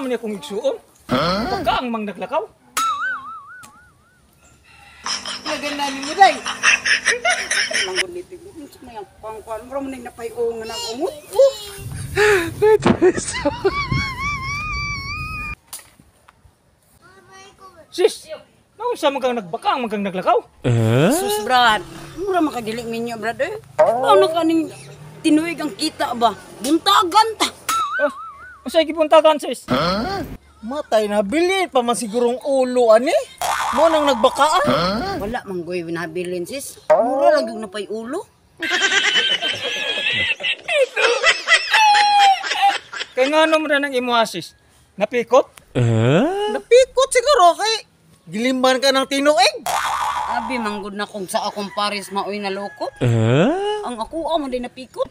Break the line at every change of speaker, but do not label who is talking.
man niya kung igsuon. Baka ang mang naglakaw.
Naganda ninyo day. Manggon nito. Unsa na yang pangkuan mo man napay-o nga nag-ungot.
Sis, naunsa man kang nagbaka ang kang naglakaw?
Sus brad. Mura makadili minyo brad eh. Paano kaning tinuig ang kita ba? Buntagan ta.
Unsay gipuntagan sis?
Matay na bilit pa man sigurong ulo ani. Mo nang nagbakaan.
Wala manggoy binabilin sis. Mura lang yung napay-ulo.
Kay ngano mo na nang imo sis? Napikot?
Napikot siguro kay gilimban ka ng tinuig.
Abi manggod na kung sa akong pares maoy na loko. Ang ako mo din napikot.